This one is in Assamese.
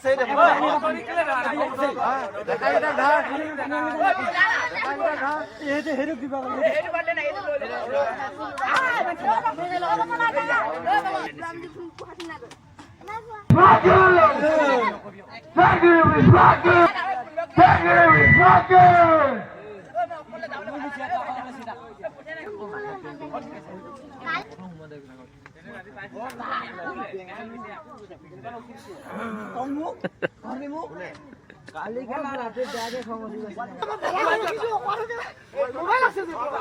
আছে দে দেখাই এটা ধৰ এইটো হেৰু কিবা এইটো বালে নাই এইটো লৈ কালি খেলা ৰাতে জাগে সমস্যা মোবাইল আছে মোবাইল